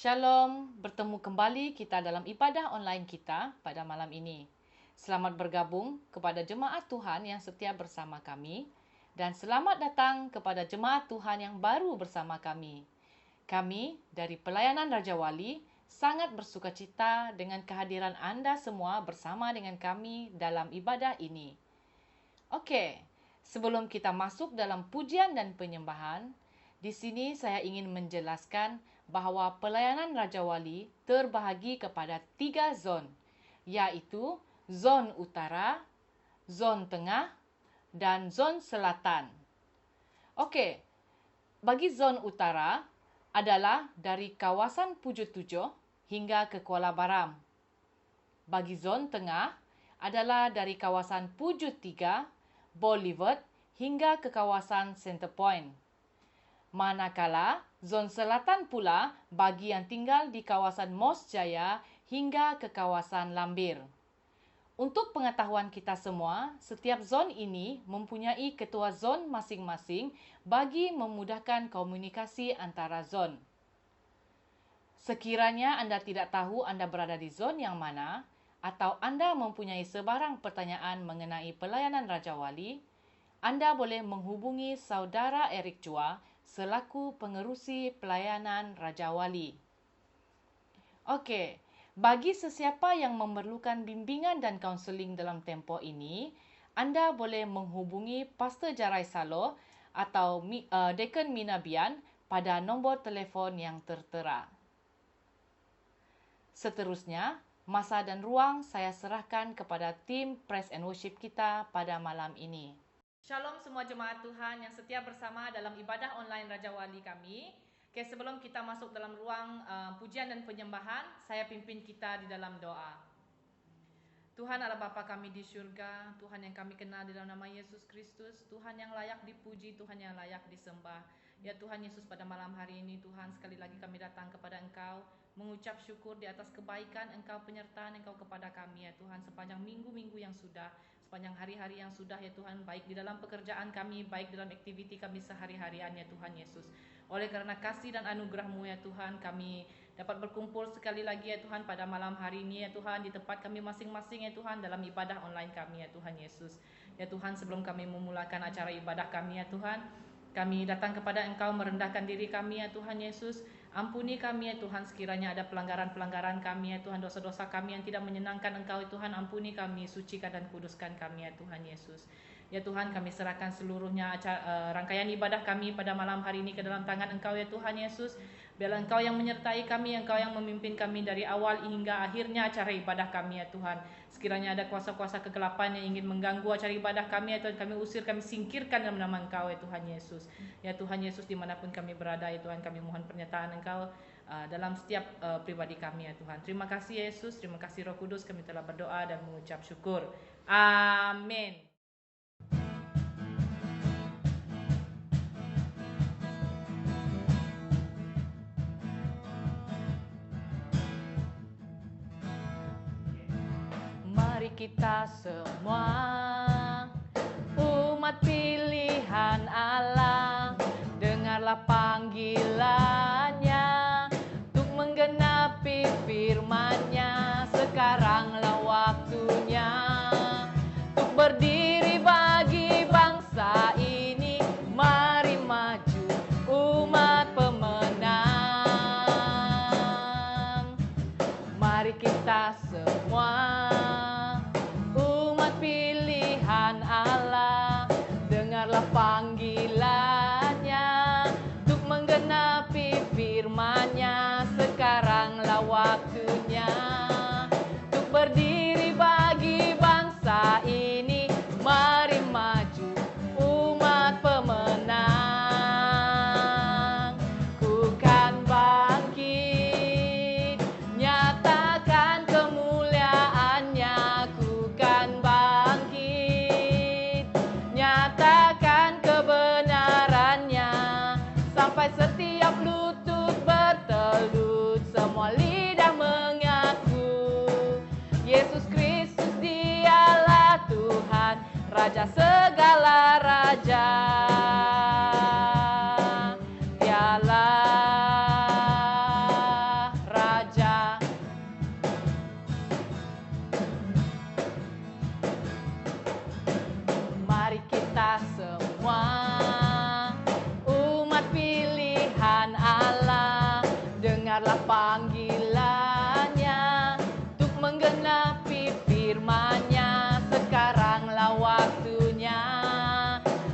Shalom, bertemu kembali kita dalam ibadah online kita pada malam ini. Selamat bergabung kepada jemaat Tuhan yang setia bersama kami dan selamat datang kepada jemaat Tuhan yang baru bersama kami. Kami dari Pelayanan Raja Wali sangat bersukacita dengan kehadiran Anda semua bersama dengan kami dalam ibadah ini. Okey, sebelum kita masuk dalam pujian dan penyembahan, di sini saya ingin menjelaskan bahawa pelayanan Raja Wali terbahagi kepada 3 zon, iaitu zon utara, zon tengah, dan zon selatan. Okey, bagi zon utara adalah dari kawasan Pujuk Tujuh hingga ke Kuala Baram. Bagi zon tengah adalah dari kawasan Pujuk Tiga, Boulevard hingga ke kawasan Center Point. Manakala zon selatan pula bagi yang tinggal di kawasan Mos Jaya hingga ke kawasan Lambir. Untuk pengetahuan kita semua, setiap zon ini mempunyai ketua zon masing-masing bagi memudahkan komunikasi antara zon. Sekiranya anda tidak tahu anda berada di zon yang mana, atau anda mempunyai sebarang pertanyaan mengenai pelayanan Raja Wali, anda boleh menghubungi saudara Eric Chua selaku pengerusi pelayanan Raja Wali. Okey, bagi sesiapa yang memerlukan bimbingan dan kaunseling dalam tempoh ini, anda boleh menghubungi Pastor Jarai Salo atau Deacon Minabian pada nombor telefon yang tertera. Seterusnya, masa dan ruang saya serahkan kepada tim Praise and Worship kita pada malam ini. Shalom semua jemaat Tuhan yang setia bersama dalam ibadah online Raja Wali kami. Okay, sebelum kita masuk dalam ruang pujian dan penyembahan, saya pimpin kita di dalam doa. Tuhan adalah Bapa kami di syurga, Tuhan yang kami kenal di dalam nama Yesus Kristus, Tuhan yang layak dipuji, Tuhan yang layak disembah. Ya Tuhan Yesus, pada malam hari ini Tuhan, sekali lagi kami datang kepada Engkau, mengucap syukur di atas kebaikan Engkau, penyertaan Engkau kepada kami ya Tuhan, sepanjang minggu-minggu yang sudah, sepanjang hari-hari yang sudah ya Tuhan, baik di dalam pekerjaan kami, baik dalam aktiviti kami sehari-harian ya Tuhan Yesus. Oleh karena kasih dan anugerah-Mu ya Tuhan, kami dapat berkumpul sekali lagi ya Tuhan pada malam hari ini ya Tuhan, di tempat kami masing-masing ya Tuhan, dalam ibadah online kami ya Tuhan Yesus. Ya Tuhan, sebelum kami memulakan acara ibadah kami ya Tuhan, kami datang kepada Engkau merendahkan diri kami ya Tuhan Yesus. Ampuni kami ya Tuhan, sekiranya ada pelanggaran-pelanggaran kami ya Tuhan, dosa-dosa kami yang tidak menyenangkan Engkau ya Tuhan, ampuni kami, sucikan dan kuduskan kami ya Tuhan Yesus. Ya Tuhan, kami serahkan seluruhnya rangkaian ibadah kami pada malam hari ini ke dalam tangan Engkau ya Tuhan Yesus. Biarlah Engkau yang menyertai kami, Engkau yang memimpin kami dari awal hingga akhirnya acara ibadah kami ya Tuhan. Sekiranya ada kuasa-kuasa kegelapan yang ingin mengganggu acara ibadah kami ya Tuhan, kami usir, kami singkirkan dalam nama Engkau ya Tuhan Yesus. Ya Tuhan Yesus, dimanapun kami berada ya Tuhan, kami mohon pernyataan Engkau dalam setiap pribadi kami ya Tuhan. Terima kasih Yesus, terima kasih Roh Kudus, kami telah berdoa dan mengucap syukur. Amin. Mari kita semua umat pilihan Allah, dengarlah panggilannya untuk menggenapi firman-Nya. Sekaranglah waktunya untuk berdiri bagi bangsa ini. Mari maju umat pemenang. Mari kita semua umat pilihan Allah, dengarlah panggilannya untuk menggenapi firman-Nya. Sekaranglah waktunya untuk berdiri bagi bangsa ini. Mari maju umat pemenang. Ku kan bangkit, nyatakan kemuliaan-Nya. Ku kan bangkit, nyatakan kebenaran-Nya. Sampai setiap lutut bertelut, semua lidah mengaku Yesus Kristus dialah Tuhan, Raja segala raja. Dialah dengarlah panggilannya untuk menggenapi firman-Nya. Sekaranglah waktunya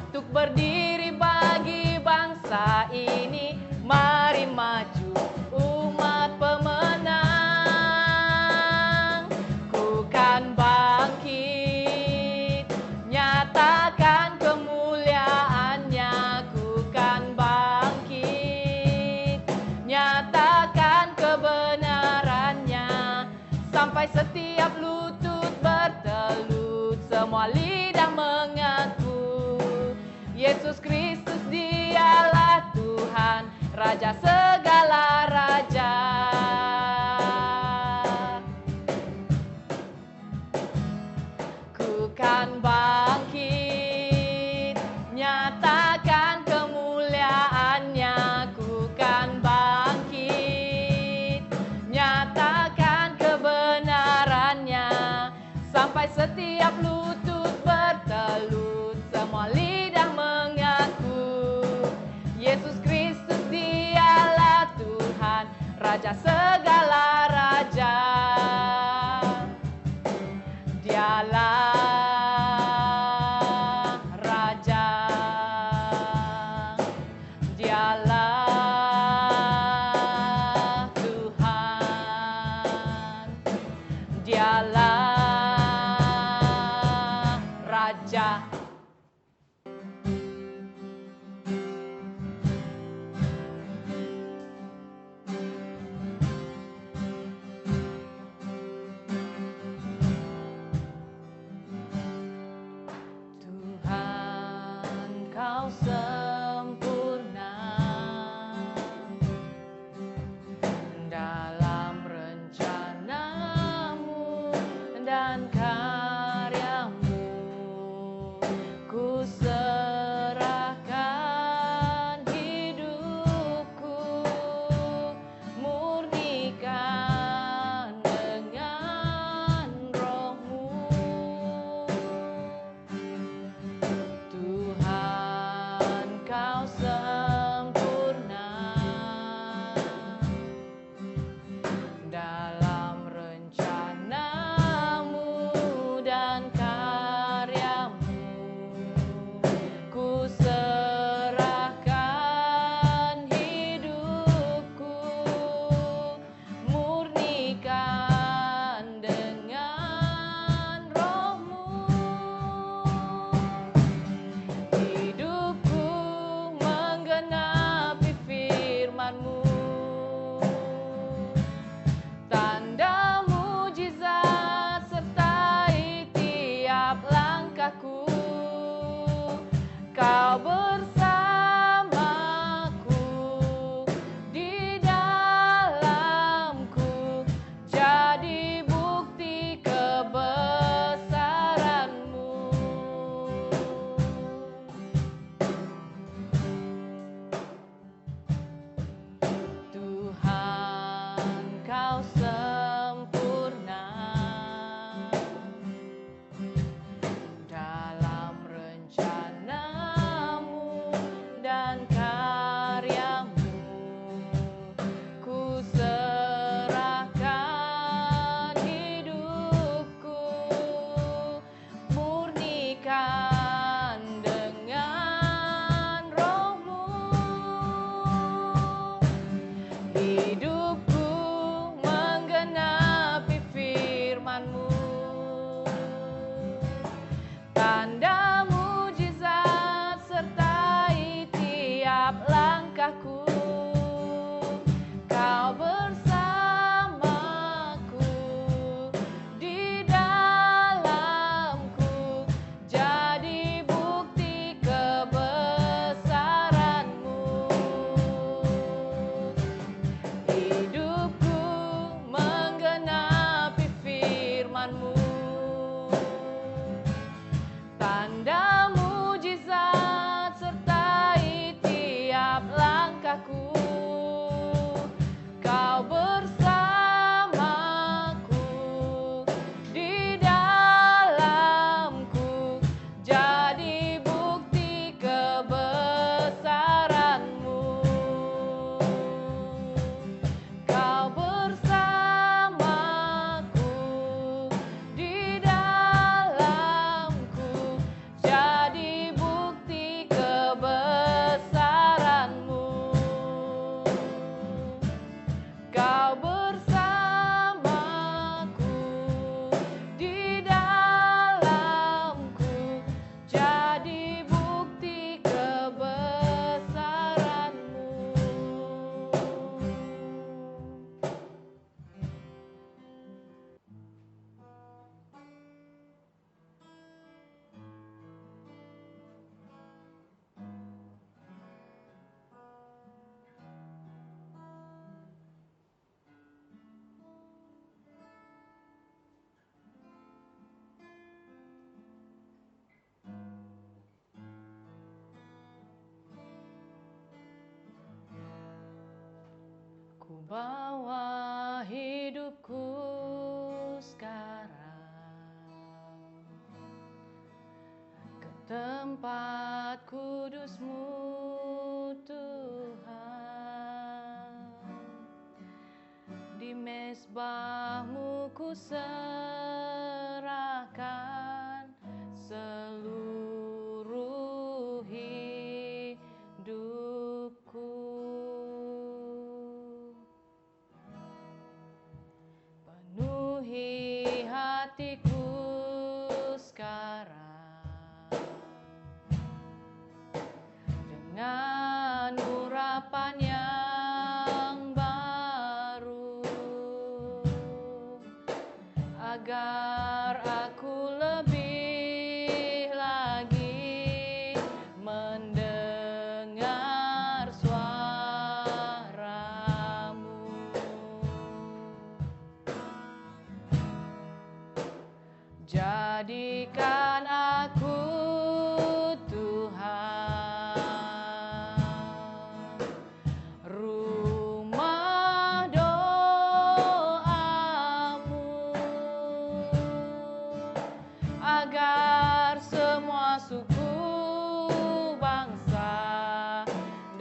untuk berdiri bagi bangsa ini. Mari maju umat pemenang. Ku kan bangkit, nyatakan kemuliaan-Nya. Ku kan bangkit, nyatakan kebenaran-Nya. Sampai setiap lutut bertelut, semua lidah mengaku Yesus Kristus Dialah Tuhan, Raja segala raja. Ku kan bangkit, nyatakan kemuliaan-Nya. Ku kan bangkit, nyatakan kebenaran-Nya. Sampai setiap lutut bertelut, semua lidah mengaku Yesus Kristus Dialah Tuhan, Raja segala raja. Dialah Raja, Dialah Tuhan, Dialah Raja. Tuhan, Kau sempurna dalam rencana-Mu dan karya-Mu. Ku serahkan hidupku, murnikan dengan Roh-Mu. Tuhan, Kau sempurna dalam rencana-Mu dan karya-Mu. Ku serahkan hidupku, murnikan dengan Roh-Mu. Hidupku menggenapi firman-Mu, tanda mujizat sertai tiap langkahku. Kau bersamaku, di dalamku, jadi bukti kebesaran-Mu. Tuhan, Kau sempurna dalam rencana-Mu dan karya-Mu. Ku serahkan hidupku, murnikan dengan Roh-Mu. Hidupku menggenapi firman-Mu, tanda mujizat sertai tiap langkahku. Kau bersamaku, di dalamku, jadi bukti kebesaran-Mu. Ku bawa hidupku sekarang ke tempat kudus-Mu Tuhan. Di mezbah-Mu ku serahkan seluruh hidupku. Penuhi hatiku sekarang dengan urapan yang baru, agar aku lebih lagi mendengar suara-Mu. Jadikan aku Tuhan rumah doa-Mu, agar semua suku bangsa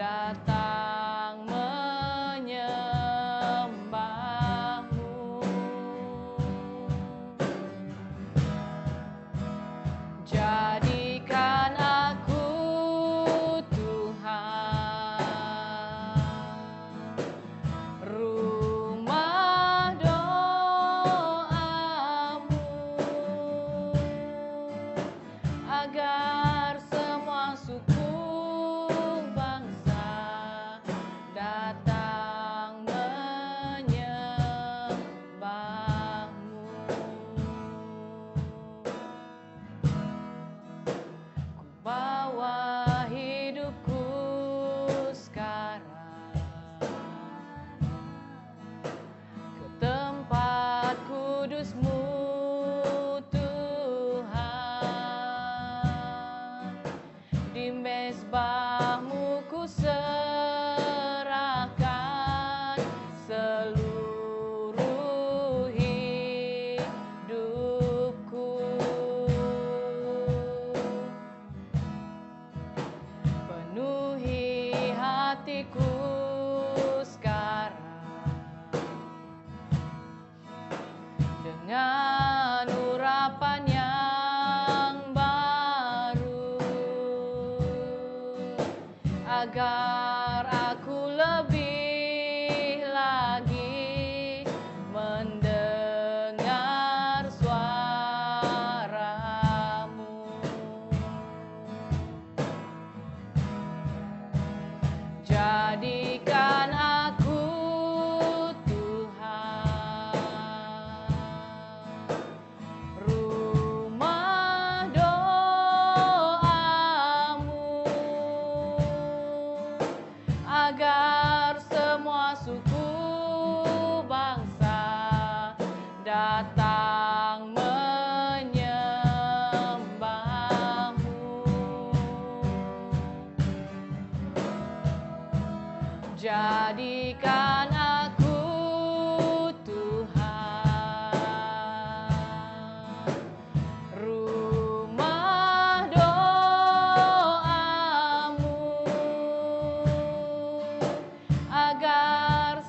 datang menyembah-Mu. Jadikan aku Tuhan rumah doa-Mu, agar semua suku bangsa datang menyembah-Mu. Ku bawa hidupku sekarang ke tempat kudus-Mu Tuhan. Di mezbah-Mu ku serahkan seluruh hidupku. Penuhi hatiku sekarang dengan urapan yang baru, agar aku lebih lagi mendengar suara-Mu. Jadikan aku Tuhan rumah doa-Mu, agar semua suku bangsa datang menyembah-Mu. Jadikan aku Tuhan rumah doa-Mu, agar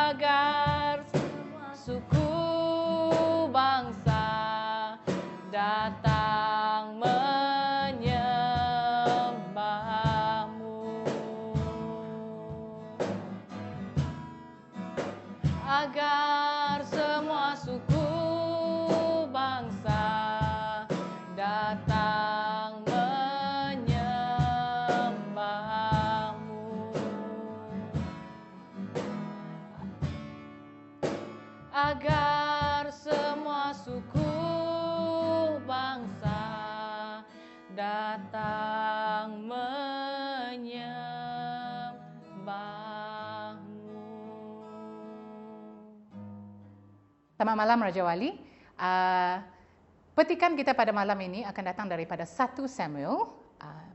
agar semua suku bangsa datang menyembahmu, agar semua suku bangsa datang menyembahmu, agar semua suku bangsa datang menyembahmu. Selamat malam Raja Wali. Petikan kita pada malam ini akan datang daripada 1 Samuel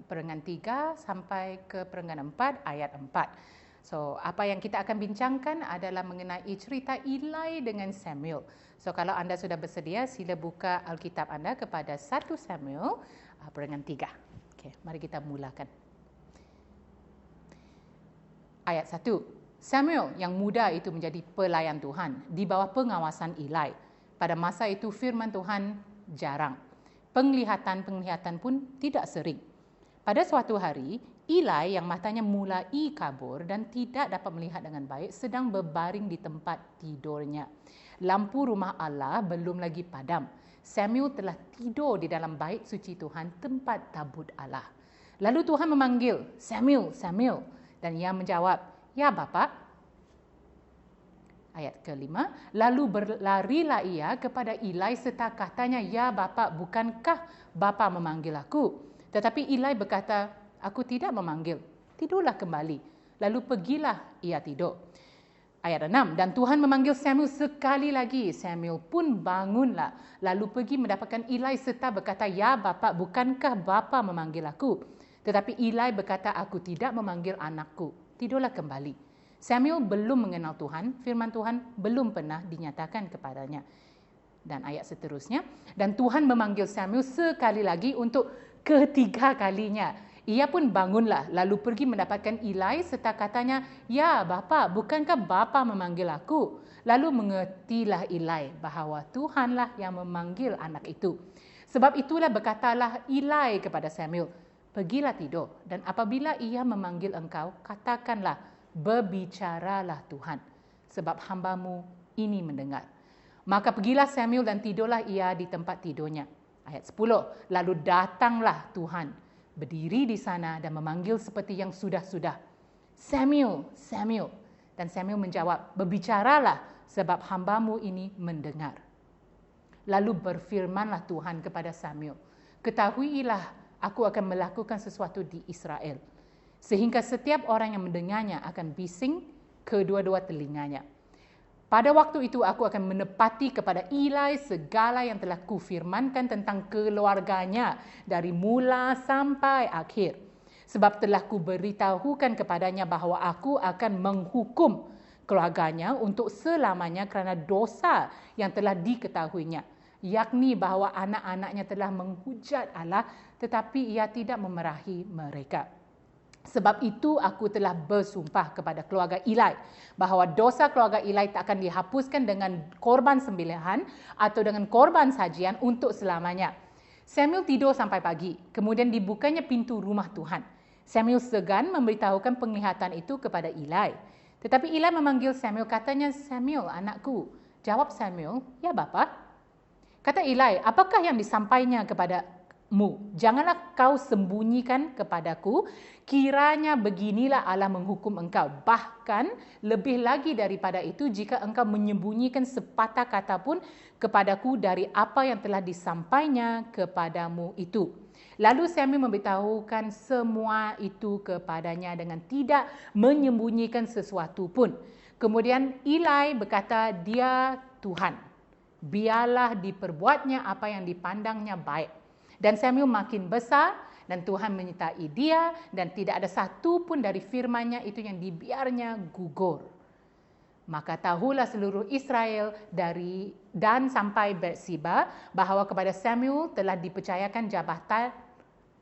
perengan 3 sampai ke perengan 4 ayat 4. So, apa yang kita akan bincangkan adalah mengenai cerita Eli dengan Samuel. So, kalau anda sudah bersedia, sila buka Alkitab anda kepada 1 Samuel perengan 3. Okey, mari kita mulakan. Ayat 1. Samuel yang muda itu menjadi pelayan Tuhan di bawah pengawasan Eli. Pada masa itu firman Tuhan jarang. Penglihatan pun tidak sering. Pada suatu hari, Eli yang matanya mulai kabur dan tidak dapat melihat dengan baik sedang berbaring di tempat tidurnya. Lampu rumah Allah belum lagi padam. Samuel telah tidur di dalam bait suci Tuhan, tempat tabut Allah. Lalu Tuhan memanggil, "Samuel, Samuel." Dan ia menjawab, "Ya Bapa." Ayat ke-5, lalu berlarilah ia kepada Eli serta katanya, "Ya Bapa, bukankah Bapa memanggil aku?" Tetapi Eli berkata, "Aku tidak memanggil. Tidurlah kembali." Lalu pergilah ia tidur. Ayat 6, dan Tuhan memanggil Samuel sekali lagi. Samuel pun bangunlah, lalu pergi mendapatkan Eli serta berkata, "Ya Bapa, bukankah Bapa memanggil aku?" Tetapi Eli berkata, "Aku tidak memanggil anakku. Tidurlah kembali." Samuel belum mengenal Tuhan, firman Tuhan belum pernah dinyatakan kepadanya. Dan ayat seterusnya, dan Tuhan memanggil Samuel sekali lagi untuk ketiga kalinya. Ia pun bangunlah, lalu pergi mendapatkan Eli serta katanya, "Ya Bapa, bukankah Bapa memanggil aku?" Lalu mengertilah Eli bahawa Tuhanlah yang memanggil anak itu. Sebab itulah berkatalah Eli kepada Samuel, "Pergilah tidur, dan apabila ia memanggil engkau, katakanlah, berbicaralah Tuhan, sebab hamba-Mu ini mendengar." Maka pergilah Samuel dan tidurlah ia di tempat tidurnya. Ayat 10, lalu datanglah Tuhan, berdiri di sana dan memanggil seperti yang sudah-sudah, "Samuel, Samuel." Dan Samuel menjawab, "Berbicaralah, sebab hamba-Mu ini mendengar." Lalu berfirmanlah Tuhan kepada Samuel, "Ketahuilah, aku akan melakukan sesuatu di Israel, sehingga setiap orang yang mendengarnya akan bising kedua-dua telinganya. Pada waktu itu aku akan menepati kepada Eli segala yang telah kufirmankan tentang keluarganya dari mula sampai akhir. Sebab telah kuberitahukan kepadanya bahawa aku akan menghukum keluarganya untuk selamanya kerana dosa yang telah diketahuinya, yakni bahawa anak-anaknya telah menghujat Allah tetapi ia tidak memerahi mereka. Sebab itu aku telah bersumpah kepada keluarga Eli bahawa dosa keluarga Eli tak akan dihapuskan dengan korban sembelihan atau dengan korban sajian untuk selamanya." Samuel tidur sampai pagi. Kemudian dibukanya pintu rumah Tuhan. Samuel segan memberitahukan penglihatan itu kepada Eli. Tetapi Eli memanggil Samuel, katanya, "Samuel, anakku." Jawab Samuel, "Ya Bapa." Kata Eli, "Apakah yang disampaikannya kepadamu? Janganlah kau sembunyikan kepadaku. Kiranya beginilah Allah menghukum engkau. Bahkan lebih lagi daripada itu jika engkau menyembunyikan sepatah kata pun kepadaku dari apa yang telah disampaikannya kepadamu itu." Lalu Samuel memberitahukan semua itu kepadanya dengan tidak menyembunyikan sesuatu pun. Kemudian Eli berkata, "Dia Tuhan. Biarlah diperbuatnya apa yang dipandangnya baik." Dan Samuel makin besar dan Tuhan menyertai dia dan tidak ada satu pun dari firman-Nya itu yang dibiarnya gugur. Maka tahulah seluruh Israel dari dan sampai Berseba bahawa kepada Samuel telah dipercayakan jabatan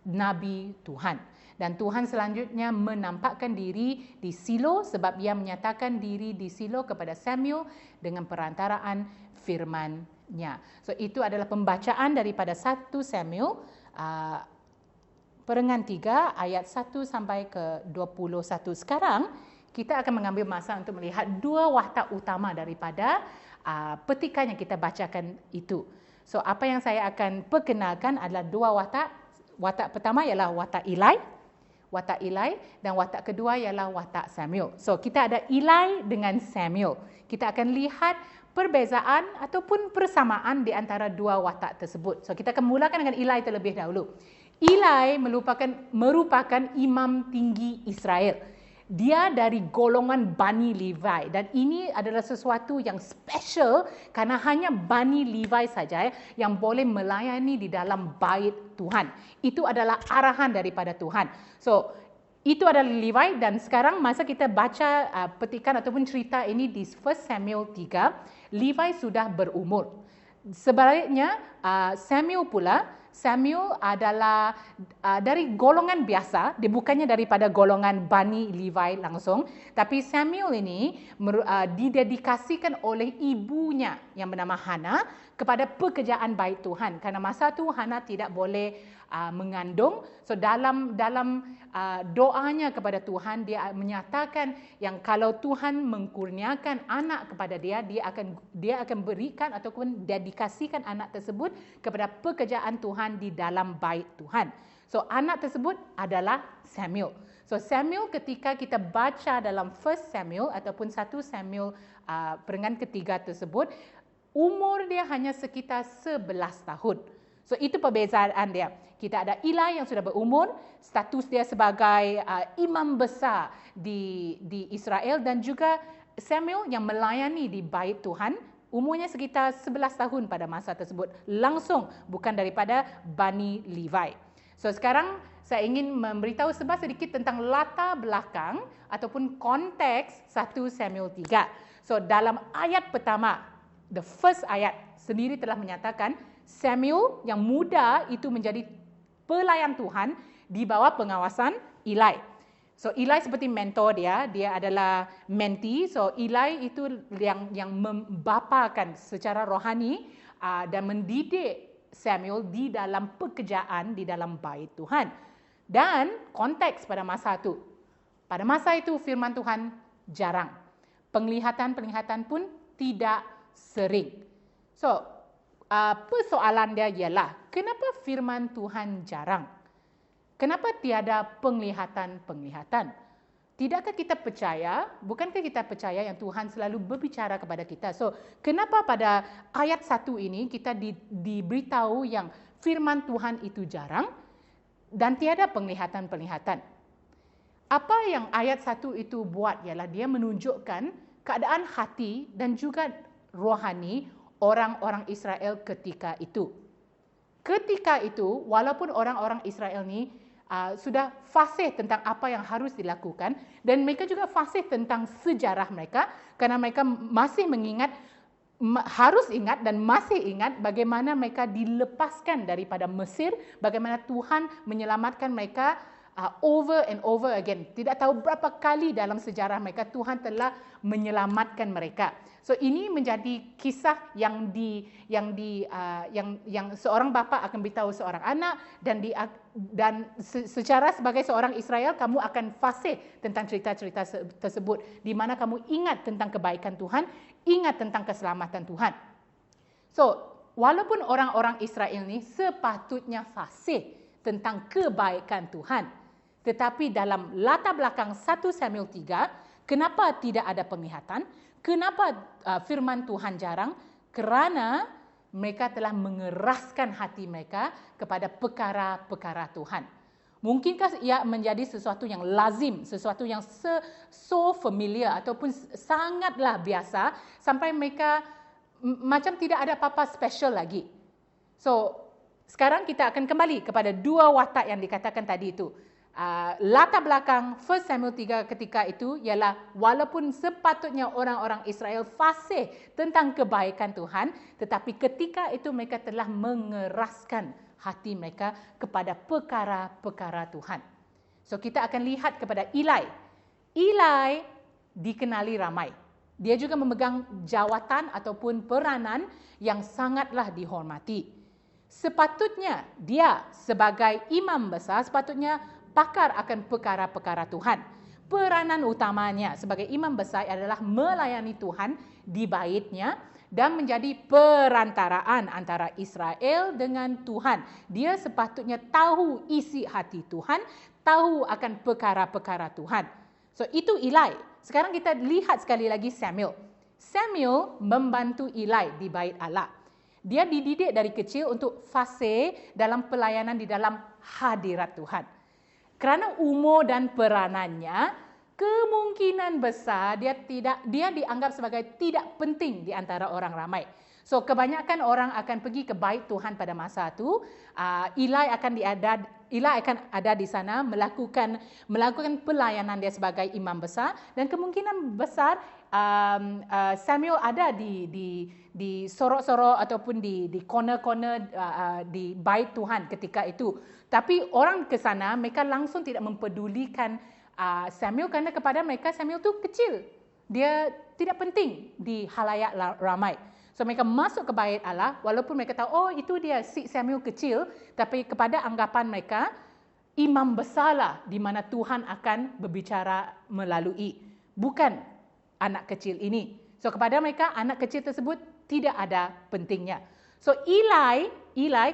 Nabi Tuhan. Dan Tuhan selanjutnya menampakkan diri di Silo sebab ia menyatakan diri di Silo kepada Samuel dengan perantaraan firman-Nya. So itu adalah pembacaan daripada 1 Samuel Perengan 3 ayat 1 sampai ke 21. Sekarang kita akan mengambil masa untuk melihat dua watak utama daripada petikan yang kita bacakan itu. So apa yang saya akan perkenalkan adalah dua watak. Watak pertama ialah watak Eli dan watak kedua ialah watak Samuel. So kita ada Eli dengan Samuel. Kita akan lihat perbezaan ataupun persamaan di antara dua watak tersebut. So kita akan mulakan dengan Eli terlebih dahulu. Eli merupakan imam tinggi Israel. Dia dari golongan Bani Levi dan ini adalah sesuatu yang special kerana hanya Bani Levi saja yang boleh melayani di dalam bait Tuhan. Itu adalah arahan daripada Tuhan. So, itu adalah Levi dan sekarang masa kita baca petikan ataupun cerita ini di 1 Samuel 3, Levi sudah berumur. Sebaliknya Samuel adalah dari golongan biasa, dia bukannya daripada golongan Bani Levi langsung, tapi Samuel ini didedikasikan oleh ibunya yang bernama Hana kepada pekerjaan bait Tuhan. Karena masa itu Hana tidak boleh mengandung. So dalam doanya kepada Tuhan, dia menyatakan yang kalau Tuhan mengkurniakan anak kepada dia akan berikan ataupun dedikasikan anak tersebut kepada pekerjaan Tuhan di dalam bait Tuhan. So anak tersebut adalah Samuel. So Samuel ketika kita baca dalam 1 Samuel ataupun 1 Samuel perengan ketiga tersebut, umur dia hanya sekitar 11 tahun. So itu perbezaan dia. Kita ada Eli yang sudah berumur, status dia sebagai imam besar di Israel dan juga Samuel yang melayani di bait Tuhan, umurnya sekitar 11 tahun pada masa tersebut, langsung bukan daripada Bani Levi. So sekarang saya ingin memberitahu sedikit tentang latar belakang ataupun konteks 1 Samuel 3. So dalam ayat pertama, the first ayat sendiri telah menyatakan Samuel yang muda itu menjadi pelayan Tuhan di bawah pengawasan Eli. So Eli seperti mentor dia adalah mentee. So Eli itu yang membapakan secara rohani dan mendidik Samuel di dalam pekerjaan di dalam bait Tuhan. Dan konteks pada masa itu. Pada masa itu firman Tuhan jarang. Penglihatan pun tidak sering. So persoalan dia ialah kenapa firman Tuhan jarang? Kenapa tiada penglihatan? Tidakkah kita percaya, bukankah kita percaya yang Tuhan selalu berbicara kepada kita? So, kenapa pada ayat 1 ini kita diberitahu yang firman Tuhan itu jarang dan tiada penglihatan? Apa yang ayat 1 itu buat ialah dia menunjukkan keadaan hati dan juga rohani orang-orang Israel ketika itu. Ketika itu, walaupun orang-orang Israel ini sudah fasih tentang apa yang harus dilakukan dan mereka juga fasih tentang sejarah mereka kerana mereka masih harus ingat dan masih ingat bagaimana mereka dilepaskan daripada Mesir, bagaimana Tuhan menyelamatkan mereka over and over again. Tidak tahu berapa kali dalam sejarah mereka Tuhan telah menyelamatkan mereka. So ini menjadi kisah yang seorang bapa akan beritahu seorang anak dan secara sebagai seorang Israel kamu akan fasih tentang cerita-cerita tersebut di mana kamu ingat tentang kebaikan Tuhan, ingat tentang keselamatan Tuhan. So walaupun orang-orang Israel ini sepatutnya fasih tentang kebaikan Tuhan, tetapi dalam latar belakang 1 Samuel 3, kenapa tidak ada penglihatan? Kenapa firman Tuhan jarang? Kerana mereka telah mengeraskan hati mereka kepada perkara-perkara Tuhan. Mungkinkah ia menjadi sesuatu yang lazim, sesuatu yang so familiar ataupun sangatlah biasa sampai mereka macam tidak ada apa-apa special lagi. So, sekarang kita akan kembali kepada dua watak yang dikatakan tadi itu. Latar belakang 1 Samuel 3 ketika itu ialah walaupun sepatutnya orang-orang Israel fasih tentang kebaikan Tuhan, tetapi ketika itu mereka telah mengeraskan hati mereka kepada perkara-perkara Tuhan. So kita akan lihat kepada Eli. Eli dikenali ramai. Dia juga memegang jawatan ataupun peranan yang sangatlah dihormati. Sepatutnya dia sebagai imam besar, sepatutnya pakar akan perkara-perkara Tuhan. Peranan utamanya sebagai imam besar adalah melayani Tuhan di baitnya dan menjadi perantaraan antara Israel dengan Tuhan. Dia sepatutnya tahu isi hati Tuhan, tahu akan perkara-perkara Tuhan. So itu Eli. Sekarang kita lihat sekali lagi Samuel. Samuel membantu Eli di bait Allah. Dia dididik dari kecil untuk fasih dalam pelayanan di dalam hadirat Tuhan. Kerana umur dan peranannya, kemungkinan besar dia dianggap sebagai tidak penting di antara orang ramai. So kebanyakan orang akan pergi ke bait Tuhan pada masa itu. Eli akan ada di sana melakukan pelayanan dia sebagai imam besar, dan kemungkinan besar Samuel ada di sorok-sorok ataupun di corner-corner di bait Tuhan ketika itu. Tapi orang ke sana, mereka langsung tidak mempedulikan Samuel kerana kepada mereka Samuel tu kecil. Dia tidak penting di halayak ramai. So mereka masuk ke bait Allah walaupun mereka tahu oh itu dia si Samuel kecil, tapi kepada anggapan mereka imam besarlah di mana Tuhan akan berbicara melalui, bukan anak kecil ini. So kepada mereka anak kecil tersebut tidak ada pentingnya. So Eli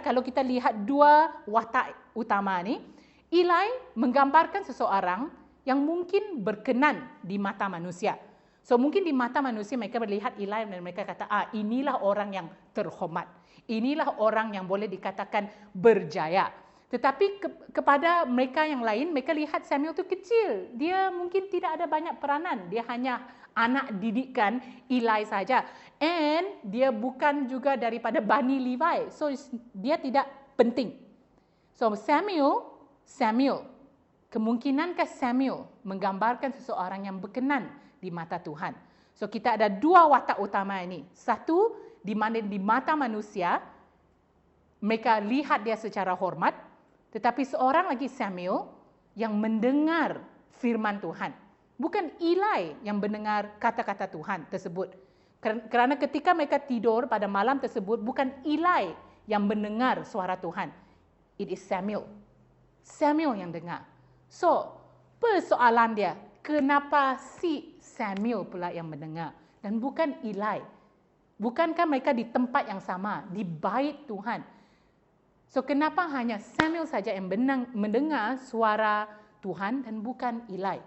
kalau kita lihat dua watak utama ni, Eli menggambarkan seseorang yang mungkin berkenan di mata manusia. So mungkin di mata manusia mereka melihat Eli dan mereka kata, inilah orang yang terhormat. Inilah orang yang boleh dikatakan berjaya. Tetapi kepada mereka yang lain, mereka lihat Samuel tu kecil. Dia mungkin tidak ada banyak peranan. Dia hanya anak didikan Eli saja. And dia bukan juga daripada Bani Levi. So dia tidak penting. So Samuel, kemungkinankah Samuel menggambarkan seseorang yang berkenan di mata Tuhan? So kita ada dua watak utama ini. Satu, di mana di mata manusia mereka lihat dia secara hormat, tetapi seorang lagi Samuel yang mendengar firman Tuhan. Bukan Eli yang mendengar kata-kata Tuhan tersebut. Kerana ketika mereka tidur pada malam tersebut, bukan Eli yang mendengar suara Tuhan. It is Samuel. Samuel yang dengar. So, persoalan dia, kenapa si Samuel pula yang mendengar dan bukan Eli? Bukankah mereka di tempat yang sama, di bait Tuhan? So, kenapa hanya Samuel saja yang mendengar suara Tuhan dan bukan Eli?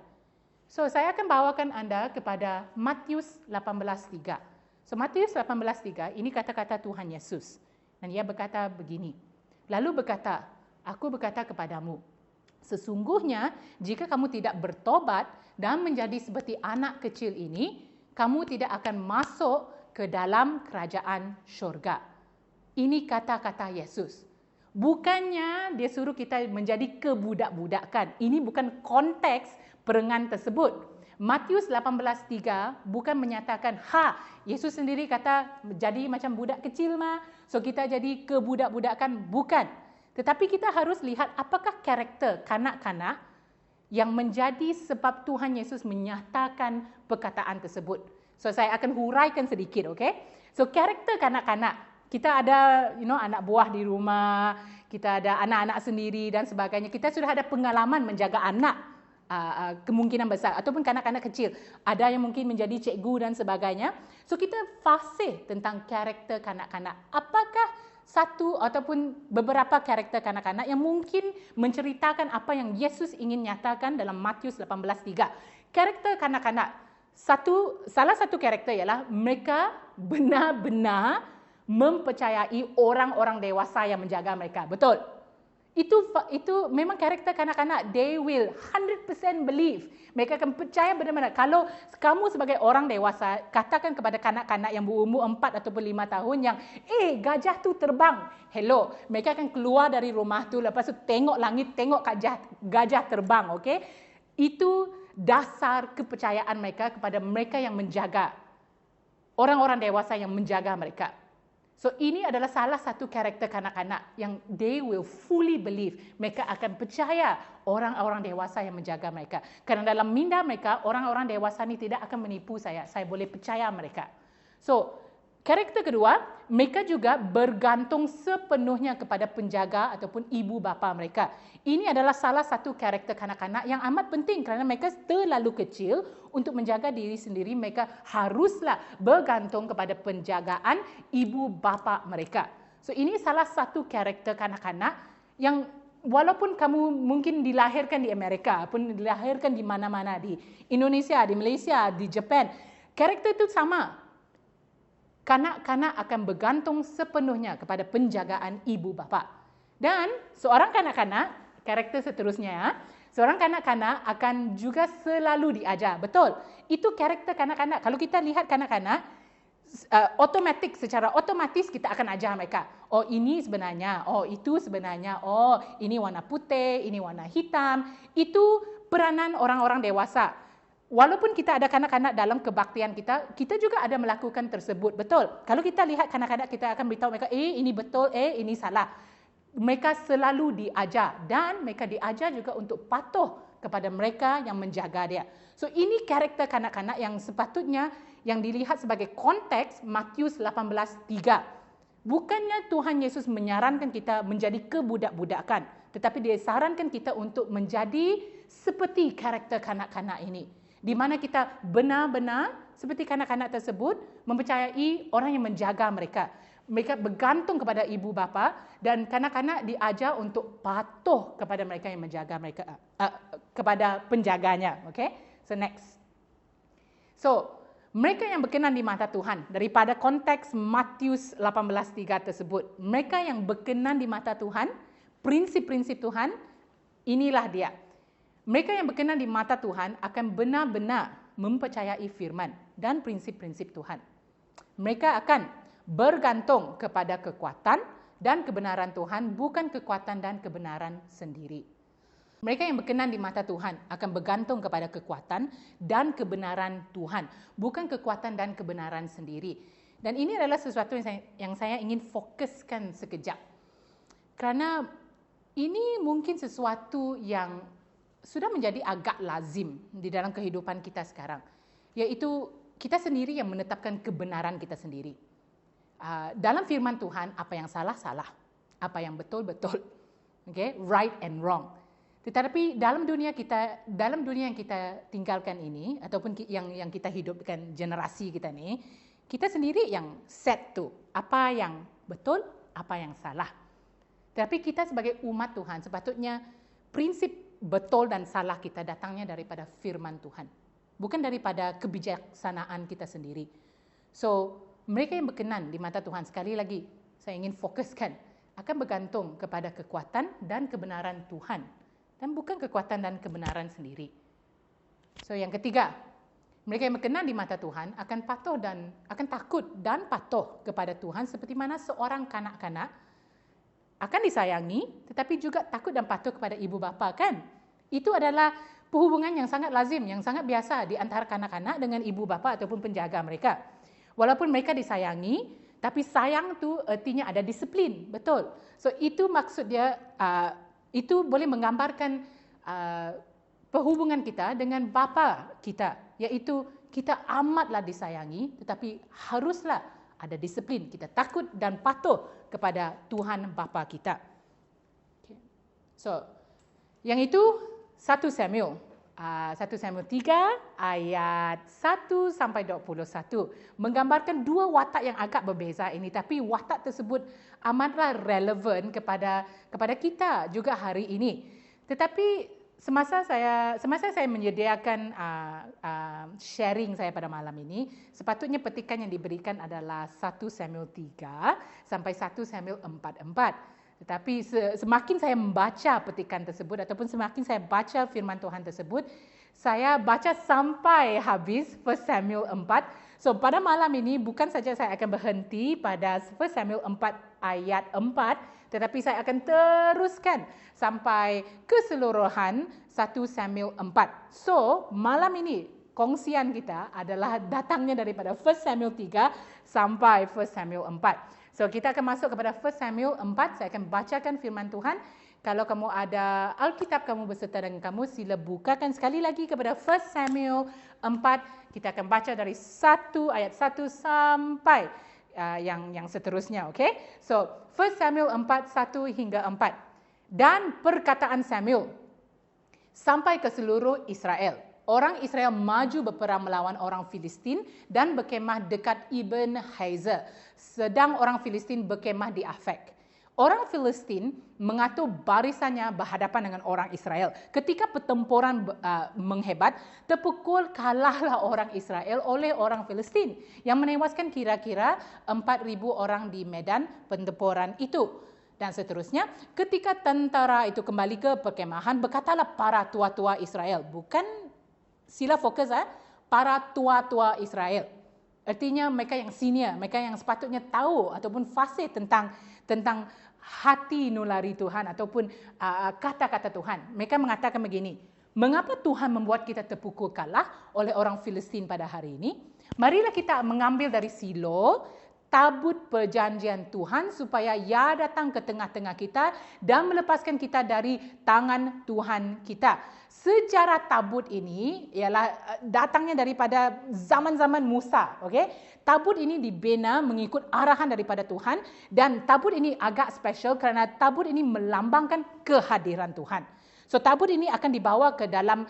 So, saya akan bawakan anda kepada Matius 18:3. So, Matius 18:3, ini kata-kata Tuhan Yesus. Dan dia berkata begini. Lalu berkata, aku berkata kepadamu, sesungguhnya jika kamu tidak bertobat dan menjadi seperti anak kecil ini, kamu tidak akan masuk ke dalam kerajaan syurga. Ini kata-kata Yesus. Bukannya dia suruh kita menjadi kebudak-budakan. Ini bukan konteks perengan tersebut. Matius 18:3 bukan menyatakan, Yesus sendiri kata jadi macam budak kecil mah, so kita jadi kebudak-budakan. Bukan. Tetapi kita harus lihat apakah karakter kanak-kanak yang menjadi sebab Tuhan Yesus menyatakan perkataan tersebut. So saya akan huraikan sedikit, okay? So karakter kanak-kanak, kita ada anak buah di rumah, kita ada anak-anak sendiri dan sebagainya. Kita sudah ada pengalaman menjaga anak. Kemungkinan besar ataupun kanak-kanak kecil, ada yang mungkin menjadi cikgu dan sebagainya. So kita fasih tentang karakter kanak-kanak. Apakah satu ataupun beberapa karakter kanak-kanak yang mungkin menceritakan apa yang Yesus ingin nyatakan dalam Matius 18:3? Karakter kanak-kanak, salah satu karakter ialah mereka benar-benar mempercayai orang-orang dewasa yang menjaga mereka. Betul? Itu memang karakter kanak-kanak. They will 100% believe. Mereka akan percaya benar-benar. Kalau kamu sebagai orang dewasa, katakan kepada kanak-kanak yang berumur 4 ataupun 5 tahun yang, gajah tu terbang. Hello. Mereka akan keluar dari rumah tu, lepas tu tengok langit, tengok gajah terbang. Okay? Itu dasar kepercayaan mereka kepada mereka yang menjaga. Orang-orang dewasa yang menjaga mereka. So ini adalah salah satu karakter kanak-kanak yang they will fully believe. Mereka akan percaya orang-orang dewasa yang menjaga mereka. Kerana dalam minda mereka, orang-orang dewasa ni tidak akan menipu saya. Saya boleh percaya mereka. So, karakter kedua, mereka juga bergantung sepenuhnya kepada penjaga ataupun ibu bapa mereka. Ini adalah salah satu karakter kanak-kanak yang amat penting kerana mereka terlalu kecil untuk menjaga diri sendiri. Mereka haruslah bergantung kepada penjagaan ibu bapa mereka. So ini salah satu karakter kanak-kanak yang walaupun kamu mungkin dilahirkan di Amerika, pun dilahirkan di mana-mana, di Indonesia, di Malaysia, di Japan, karakter itu sama. Kanak-kanak akan bergantung sepenuhnya kepada penjagaan ibu bapa. Dan seorang kanak-kanak, karakter seterusnya, seorang kanak-kanak akan juga selalu diajar. Betul, itu karakter kanak-kanak. Kalau kita lihat kanak-kanak, secara otomatis kita akan ajar mereka. Oh ini sebenarnya, oh itu sebenarnya, oh ini warna putih, ini warna hitam. Itu peranan orang-orang dewasa. Walaupun kita ada kanak-kanak dalam kebaktian kita, kita juga ada melakukan tersebut. Betul. Kalau kita lihat kanak-kanak, kita akan beritahu mereka, ini betul, ini salah. Mereka selalu diajar dan mereka diajar juga untuk patuh kepada mereka yang menjaga dia. So ini karakter kanak-kanak yang sepatutnya yang dilihat sebagai konteks Matius 18:3. Bukannya Tuhan Yesus menyarankan kita menjadi kebudak-budakan, tetapi dia sarankan kita untuk menjadi seperti karakter kanak-kanak ini. Di mana kita benar-benar seperti kanak-kanak tersebut mempercayai orang yang menjaga mereka. Mereka bergantung kepada ibu bapa dan kanak-kanak diajar untuk patuh kepada mereka yang menjaga mereka, kepada penjaganya. Okay? So next. So, mereka yang berkenan di mata Tuhan, daripada konteks Matius 18:3 tersebut, mereka yang berkenan di mata Tuhan, prinsip-prinsip Tuhan, inilah dia. Mereka yang berkenan di mata Tuhan akan benar-benar mempercayai firman dan prinsip-prinsip Tuhan. Mereka akan bergantung kepada kekuatan dan kebenaran Tuhan, bukan kekuatan dan kebenaran sendiri. Mereka yang berkenan di mata Tuhan akan bergantung kepada kekuatan dan kebenaran Tuhan, bukan kekuatan dan kebenaran sendiri. Dan ini adalah sesuatu yang saya ingin fokuskan sekejap. Kerana ini mungkin sesuatu yang sudah menjadi agak lazim di dalam kehidupan kita sekarang. Iaitu kita sendiri yang menetapkan kebenaran kita sendiri. Dalam firman Tuhan, apa yang salah, salah. Apa yang betul, betul. Okay? Right and wrong. Tetapi dalam dunia yang kita tinggalkan ini, ataupun yang kita hidupkan generasi kita ni, kita sendiri yang set tu. Apa yang betul, apa yang salah. Tetapi kita sebagai umat Tuhan, sepatutnya prinsip betul dan salah kita datangnya daripada firman Tuhan. Bukan daripada kebijaksanaan kita sendiri. So, mereka yang berkenan di mata Tuhan, sekali lagi, saya ingin fokuskan, akan bergantung kepada kekuatan dan kebenaran Tuhan. Dan bukan kekuatan dan kebenaran sendiri. So, yang ketiga, mereka yang berkenan di mata Tuhan akan takut dan patuh kepada Tuhan seperti mana seorang kanak-kanak akan disayangi, tetapi juga takut dan patuh kepada ibu bapa, kan? Itu adalah perhubungan yang sangat lazim, yang sangat biasa di antara kanak-kanak dengan ibu bapa ataupun penjaga mereka. Walaupun mereka disayangi, tapi sayang tu artinya ada disiplin, betul. So itu maksud dia, itu boleh menggambarkan perhubungan kita dengan bapa kita, iaitu kita amatlah disayangi, tetapi haruslah ada disiplin. Kita takut dan patuh kepada Tuhan Bapa kita. Okay. So, yang itu 1 Samuel 3 ayat 1 sampai 21 menggambarkan dua watak yang agak berbeza ini, tapi watak tersebut amatlah relevan kepada kita juga hari ini. Tetapi semasa saya menyediakan sharing saya pada malam ini, sepatutnya petikan yang diberikan adalah 1 Samuel 3 sampai 1 Samuel 4:4. Tetapi semakin saya membaca petikan tersebut ataupun semakin saya baca firman Tuhan tersebut, saya baca sampai habis 1 Samuel 4. So pada malam ini bukan saja saya akan berhenti pada 1 Samuel 4 ayat 4, tetapi saya akan teruskan sampai keseluruhan 1 Samuel 4. So malam ini kongsian kita adalah datangnya daripada 1 Samuel 3 sampai 1 Samuel 4. So kita akan masuk kepada 1 Samuel 4. Saya akan bacakan firman Tuhan. Kalau kamu ada Alkitab kamu berserta dengan kamu, sila bukakan sekali lagi kepada 1 Samuel 4. Kita akan baca dari ayat 1 sampai yang seterusnya. Okay? So 1 Samuel 4, 1 hingga 4. Dan perkataan Samuel sampai ke seluruh Israel. Orang Israel maju berperang melawan orang Filistin dan berkemah dekat Ibn Hazer. Sedang orang Filistin berkemah di Afek. Orang Filistin mengatur barisannya berhadapan dengan orang Israel. Ketika pertempuran menghebat, terpukul kalahlah orang Israel oleh orang Filistin yang menewaskan kira-kira 4,000 orang di medan pertempuran itu. Dan seterusnya, ketika tentara itu kembali ke perkemahan, berkatalah para tua-tua Israel. Bukan, sila fokus para tua-tua Israel. Artinya mereka yang senior, mereka yang sepatutnya tahu ataupun fasih tentang hati nurani Tuhan ataupun kata-kata Tuhan. Mereka mengatakan begini, mengapa Tuhan membuat kita terpukul kalah oleh orang Filistin pada hari ini? Marilah kita mengambil dari Silo tabut perjanjian Tuhan supaya ia datang ke tengah-tengah kita dan melepaskan kita dari tangan Tuhan kita. Sejarah tabut ini ialah datangnya daripada zaman-zaman Musa. Okay? Tabut ini dibina mengikut arahan daripada Tuhan dan tabut ini agak special kerana tabut ini melambangkan kehadiran Tuhan. So tabut ini akan dibawa ke dalam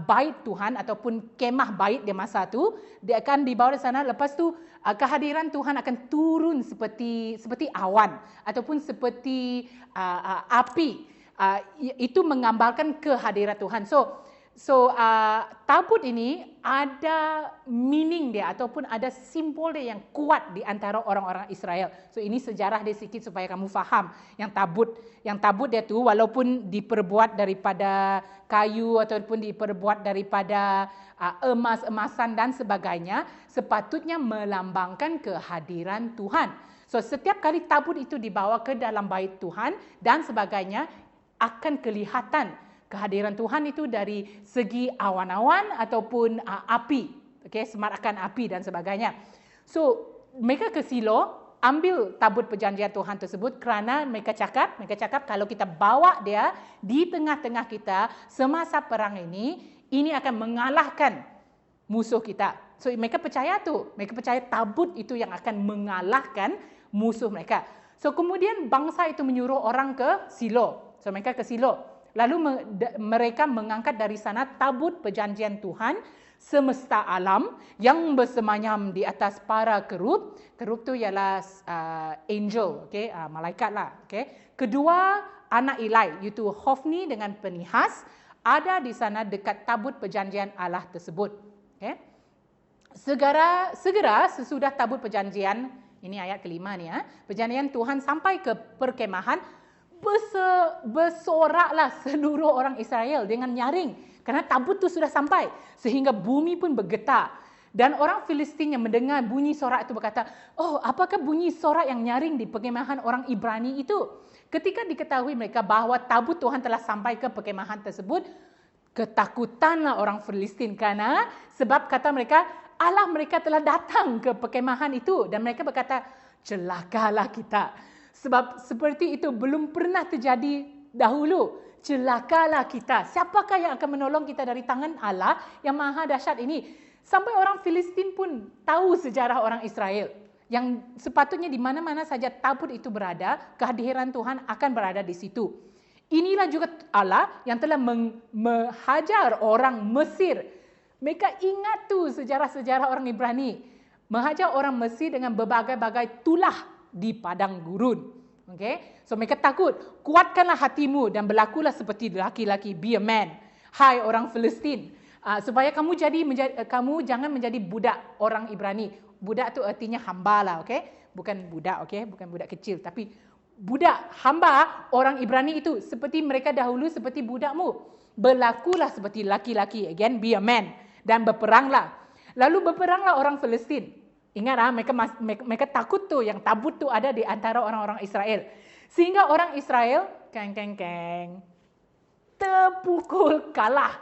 bait Tuhan ataupun kemah bait di masa itu. Dia akan dibawa di sana, lepas tu kehadiran Tuhan akan turun seperti awan ataupun seperti api. Itu menggambarkan kehadiran Tuhan. So tabut ini ada meaning dia ataupun ada simbol dia yang kuat di antara orang-orang Israel. So ini sejarah dia sikit supaya kamu faham. Yang tabut dia tu walaupun diperbuat daripada kayu ataupun diperbuat daripada emas-emasan dan sebagainya, sepatutnya melambangkan kehadiran Tuhan. So setiap kali tabut itu dibawa ke dalam bait Tuhan dan sebagainya, akan kelihatan kehadiran Tuhan itu dari segi awan-awan ataupun api. Okay, semarakan api dan sebagainya. So, mereka ke Silo, ambil tabut perjanjian Tuhan tersebut kerana mereka cakap kalau kita bawa dia di tengah-tengah kita semasa perang ini akan mengalahkan musuh kita. So, mereka percaya tu. Mereka percaya tabut itu yang akan mengalahkan musuh mereka. So, kemudian bangsa itu menyuruh orang ke Silo. So, mereka ke Silo. Lalu mereka mengangkat dari sana tabut perjanjian Tuhan semesta alam yang bersemayam di atas para kerub. Kerub tu ialah angel, okay? Malaikat lah. Okay? Kedua anak Eli, iaitu Hofni dengan Pinehas, ada di sana dekat tabut perjanjian Allah tersebut. Okay? Segera sesudah tabut perjanjian, ini ayat kelima ni, perjanjian Tuhan sampai ke perkemahan, bersoraklah seluruh orang Israel dengan nyaring kerana tabut tu sudah sampai sehingga bumi pun bergetar. Dan orang Filistin yang mendengar bunyi sorak itu berkata, oh, apakah bunyi sorak yang nyaring di perkemahan orang Ibrani itu? Ketika diketahui mereka bahawa tabut Tuhan telah sampai ke perkemahan tersebut, ketakutanlah orang Filistin kerana sebab kata mereka, Allah mereka telah datang ke perkemahan itu dan mereka berkata, celakalah kita. Sebab seperti itu belum pernah terjadi dahulu. Celakalah kita. Siapakah yang akan menolong kita dari tangan Allah yang maha dahsyat ini? Sampai orang Filistin pun tahu sejarah orang Israel. Yang sepatutnya di mana-mana saja tabut itu berada, kehadiran Tuhan akan berada di situ. Inilah juga Allah yang telah menghajar orang Mesir. Mereka ingat tu sejarah-sejarah orang Ibrani. Menghajar orang Mesir dengan berbagai-bagai tulah di padang gurun. Okay? So mereka takut. Kuatkanlah hatimu dan berlakulah seperti laki-laki. Be a man. Hai orang Filistin. Supaya kamu jangan menjadi budak orang Ibrani. Budak tu artinya hamba lah. Okay? Bukan budak. Okay? Bukan budak kecil. Tapi budak, hamba orang Ibrani itu. Seperti mereka dahulu, seperti budakmu. Berlakulah seperti laki-laki. Again, be a man. Dan berperanglah. Lalu berperanglah orang Filistin. Ingat mereka takut tu yang tabut tu ada di antara orang-orang Israel. Sehingga orang Israel terpukul kalah.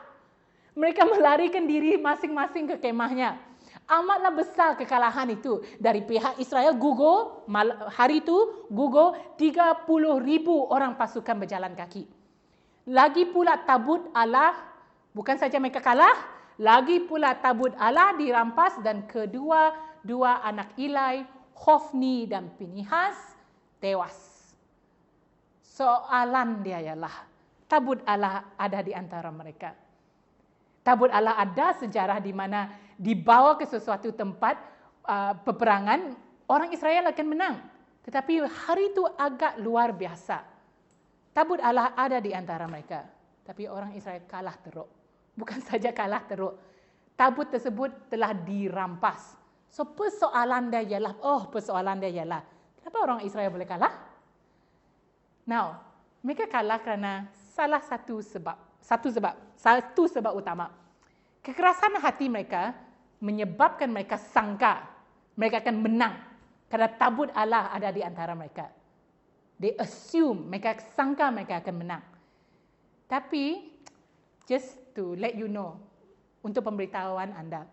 Mereka melarikan diri masing-masing ke kemahnya. Amatlah besar kekalahan itu. Dari pihak Israel gugur, hari itu gugur 30,000 orang pasukan berjalan kaki. Lagi pula tabut Allah, bukan saja mereka kalah, lagi pula tabut Allah dirampas dan kedua-dua anak Eli, Hofni dan Pinihas, tewas. Soalan dia ialah, tabut Allah ada di antara mereka. Tabut Allah ada sejarah di mana dibawa ke sesuatu tempat peperangan, orang Israel akan menang. Tetapi hari itu agak luar biasa. Tabut Allah ada di antara mereka. Tapi orang Israel kalah teruk. Bukan saja kalah teruk. Tabut tersebut telah dirampas. So persoalan dia ialah, kenapa orang Israel boleh kalah? Now, mereka kalah kerana satu sebab utama. Kekerasan hati mereka menyebabkan mereka sangka mereka akan menang kerana tabut Allah ada di antara mereka. They assume, mereka sangka mereka akan menang. Tapi, just to let you know, untuk pemberitahuan anda,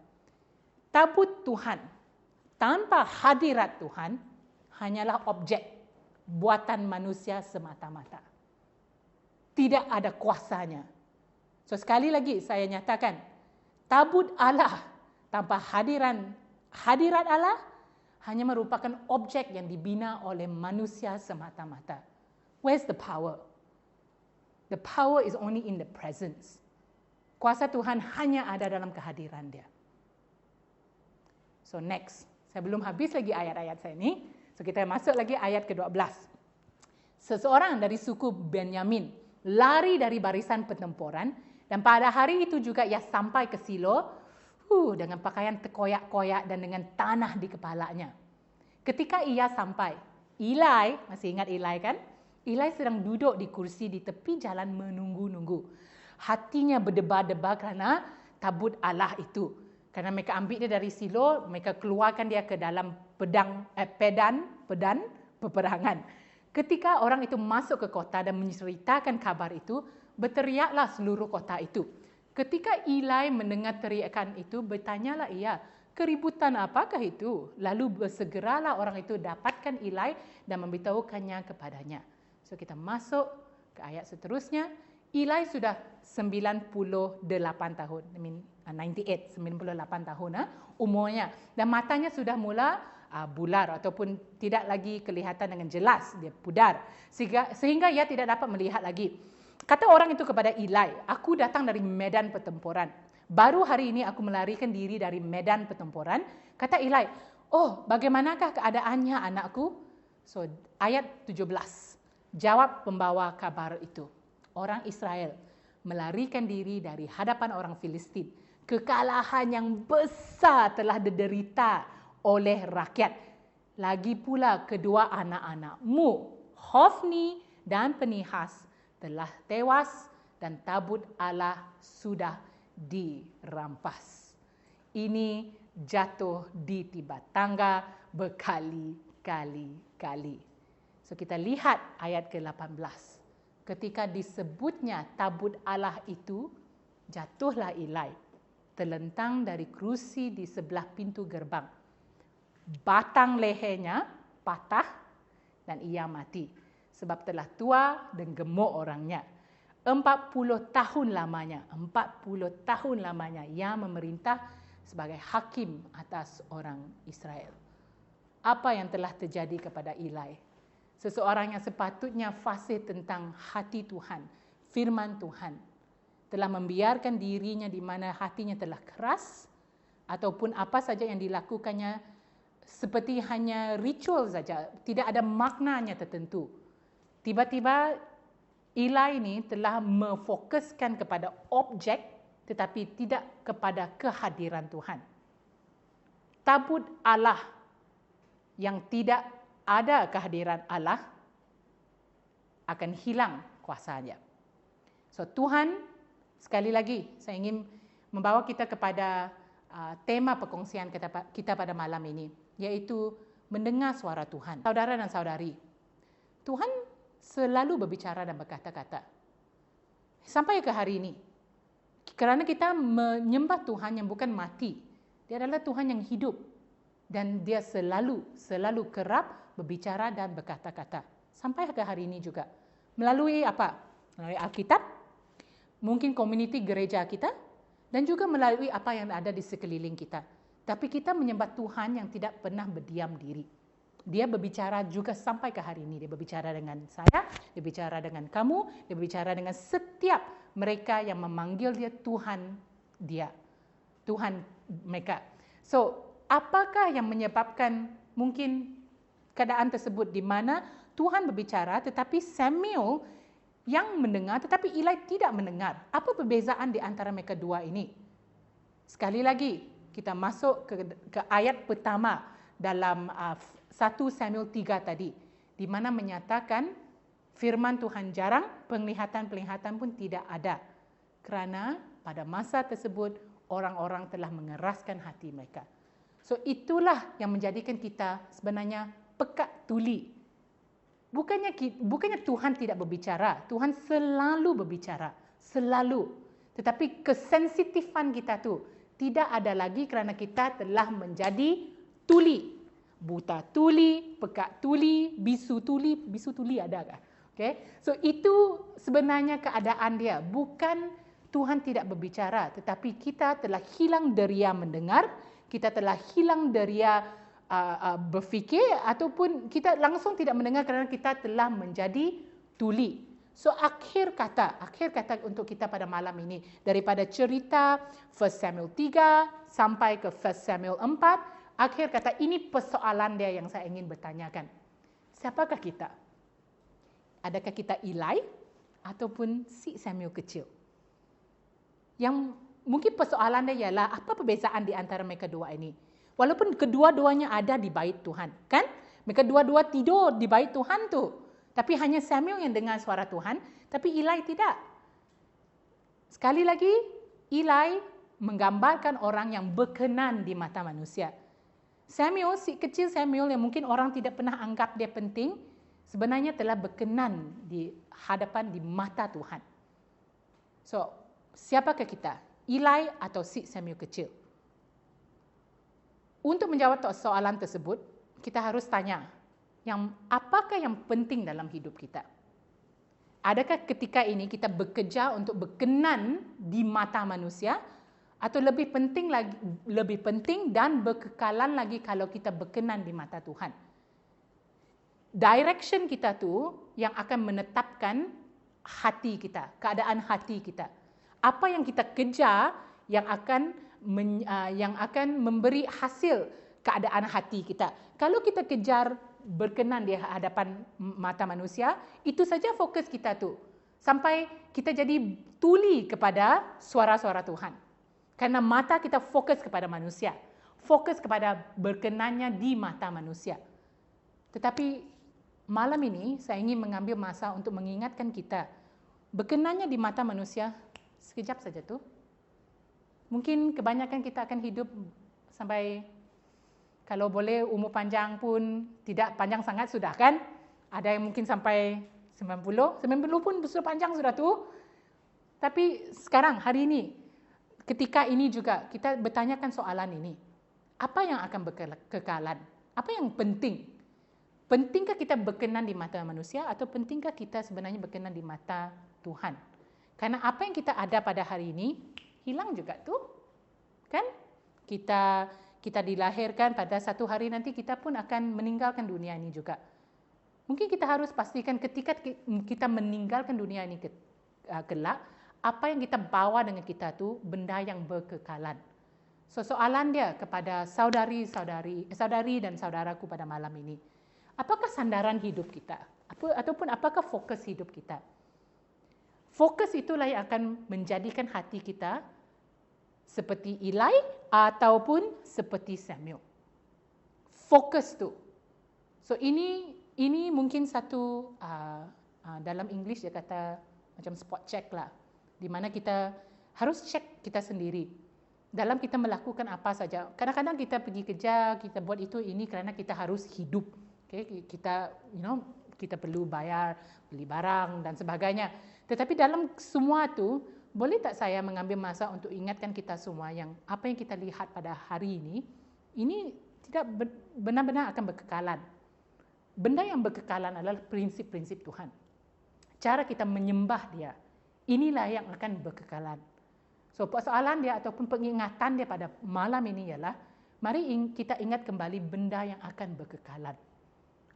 tabut Tuhan tanpa hadirat Tuhan hanyalah objek buatan manusia semata-mata. Tidak ada kuasanya. So sekali lagi saya nyatakan, tabut Allah tanpa hadirat Allah hanya merupakan objek yang dibina oleh manusia semata-mata. Where's the power? The power is only in the presence. Kuasa Tuhan hanya ada dalam kehadiran dia. So next, saya belum habis lagi ayat-ayat saya ini. So kita masuk lagi ayat ke-12. Seseorang dari suku Benyamin lari dari barisan pertempuran dan pada hari itu juga ia sampai ke Silo dengan pakaian terkoyak-koyak dan dengan tanah di kepalanya. Ketika ia sampai, Eli, masih ingat Eli kan? Eli sedang duduk di kursi di tepi jalan menunggu-nunggu. Hatinya berdebar-debar kerana tabut Allah itu. Kerana mereka ambil dia dari Silo, mereka keluarkan dia ke dalam pedan peperangan. Ketika orang itu masuk ke kota dan menceritakan kabar itu, berteriaklah seluruh kota itu. Ketika Eli mendengar teriakan itu, bertanyalah ia, keributan apakah itu? Lalu bersegeralah orang itu dapatkan Eli dan memberitahukannya kepadanya. So kita masuk ke ayat seterusnya. Eli sudah 98 tahun. 98 tahun umurnya. Dan matanya sudah mula bular ataupun tidak lagi kelihatan dengan jelas. Dia pudar. Sehingga ia tidak dapat melihat lagi. Kata orang itu kepada Eli, aku datang dari medan pertempuran. Baru hari ini aku melarikan diri dari medan pertempuran. Kata Eli, oh bagaimanakah keadaannya anakku? So ayat 17. Jawab pembawa kabar itu. Orang Israel melarikan diri dari hadapan orang Filistin. Kekalahan yang besar telah diderita oleh rakyat. Lagi pula kedua anak-anakmu, Hofni dan Pinihas, telah tewas dan tabut Allah sudah dirampas. Ini jatuh di tiba tangga berkali-kali. So kita lihat ayat ke-18. Ketika disebutnya tabut Allah itu, jatuhlah Eli, terlentang dari kerusi di sebelah pintu gerbang. Batang lehernya patah dan ia mati. Sebab telah tua dan gemuk orangnya. 40 tahun lamanya ia memerintah sebagai hakim atas orang Israel. Apa yang telah terjadi kepada Eli? Seseorang yang sepatutnya fasih tentang hati Tuhan, firman Tuhan, telah membiarkan dirinya di mana hatinya telah keras, ataupun apa saja yang dilakukannya seperti hanya ritual saja, tidak ada maknanya tertentu. Tiba-tiba Eli ini telah memfokuskan kepada objek tetapi tidak kepada kehadiran Tuhan. Tabut Allah yang tidak ada kehadiran Allah akan hilang kuasanya. So Tuhan, sekali lagi saya ingin membawa kita kepada tema perkongsian kita pada malam ini, iaitu mendengar suara Tuhan. Saudara dan saudari, Tuhan selalu berbicara dan berkata-kata. Sampai ke hari ini. Kerana kita menyembah Tuhan yang bukan mati, Dia adalah Tuhan yang hidup. Dan dia selalu kerap berbicara dan berkata-kata. Sampai ke hari ini juga. Melalui apa? Melalui Alkitab, mungkin komuniti gereja kita, dan juga melalui apa yang ada di sekeliling kita. Tapi kita menyembah Tuhan yang tidak pernah berdiam diri. Dia berbicara juga sampai ke hari ini. Dia berbicara dengan saya, dia berbicara dengan kamu, dia berbicara dengan setiap mereka yang memanggil dia Tuhan dia. Tuhan mereka. So, apakah yang menyebabkan mungkin keadaan tersebut di mana Tuhan berbicara tetapi Samuel yang mendengar tetapi Eli tidak mendengar? Apa perbezaan di antara mereka dua ini? Sekali lagi, kita masuk ke ayat pertama dalam 1 Samuel 3 tadi, di mana menyatakan firman Tuhan jarang, penglihatan-penglihatan pun tidak ada. Kerana pada masa tersebut, orang-orang telah mengeraskan hati mereka. So itulah yang menjadikan kita sebenarnya pekat tuli. Bukannya Tuhan tidak berbicara, Tuhan selalu berbicara, selalu. Tetapi kesensitifan kita tu tidak ada lagi kerana kita telah menjadi tuli. Buta tuli, pekat tuli, bisu tuli ada kah? Okay? So itu sebenarnya keadaan dia. Bukan Tuhan tidak berbicara, tetapi kita telah hilang deria mendengar, kita telah hilang deria berfikir, ataupun kita langsung tidak mendengar kerana kita telah menjadi tuli. So akhir kata untuk kita pada malam ini, daripada cerita 1 Samuel 3 sampai ke 1 Samuel 4, akhir kata ini persoalan dia yang saya ingin bertanyakan. Siapakah kita? Adakah kita Eli ataupun si Samuel kecil? Yang mungkin persoalan dia ialah apa perbezaan di antara mereka dua ini? Walaupun kedua-duanya ada di bait Tuhan, kan? Mereka dua-dua tidur di bait Tuhan tu. Tapi hanya Samuel yang dengar suara Tuhan, tapi Eli tidak. Sekali lagi, Eli menggambarkan orang yang berkenan di mata manusia. Samuel, si kecil Samuel yang mungkin orang tidak pernah anggap dia penting, sebenarnya telah berkenan di hadapan di mata Tuhan. So, siapakah kita? Eli atau si Samuel kecil? Untuk menjawab soalan tersebut, kita harus tanya, apakah yang penting dalam hidup kita? Adakah ketika ini kita bekerja untuk berkenan di mata manusia, atau lebih penting dan berkekalan lagi kalau kita berkenan di mata Tuhan? Direction kita tu yang akan menetapkan hati kita, keadaan hati kita. Apa yang kita kejar yang akan memberi hasil keadaan hati kita. Kalau kita kejar berkenan di hadapan mata manusia, itu saja fokus kita tu. Sampai kita jadi tuli kepada suara-suara Tuhan. Karena mata kita fokus kepada manusia. Fokus kepada berkenannya di mata manusia. Tetapi malam ini saya ingin mengambil masa untuk mengingatkan kita, berkenannya di mata manusia sekejap saja tu. Mungkin kebanyakan kita akan hidup sampai, kalau boleh umur panjang pun tidak panjang sangat sudah kan? Ada yang mungkin sampai 90 pun sudah panjang sudah tu. Tapi sekarang, hari ini, ketika ini juga kita bertanyakan soalan ini. Apa yang akan berkekalan? Apa yang penting? Pentingkah kita berkenan di mata manusia atau pentingkah kita sebenarnya berkenan di mata Tuhan? Karena apa yang kita ada pada hari ini hilang juga tu, kan? Kita dilahirkan pada satu hari nanti kita pun akan meninggalkan dunia ini juga. Mungkin kita harus pastikan ketika kita meninggalkan dunia ini kelak, apa yang kita bawa dengan kita tu benda yang berkekalan. So soalan dia kepada saudari dan saudaraku pada malam ini, apakah sandaran hidup kita? Ataupun apakah fokus hidup kita? Fokus itulah yang akan menjadikan hati kita seperti Eli ataupun seperti Samuel. Fokus tu. So ini mungkin satu dalam English dia kata macam spot check lah, di mana kita harus cek kita sendiri dalam kita melakukan apa saja. Kadang-kadang kita pergi kerja, kita buat itu ini kerana kita harus hidup. Okay? Kita perlu bayar, beli barang dan sebagainya. Tetapi dalam semua tu boleh tak saya mengambil masa untuk ingatkan kita semua yang apa yang kita lihat pada hari ini tidak benar-benar akan berkekalan. Benda yang berkekalan adalah prinsip-prinsip Tuhan. Cara kita menyembah dia, inilah yang akan berkekalan. So, persoalan dia ataupun pengingatan dia pada malam ini ialah, mari kita ingat kembali benda yang akan berkekalan.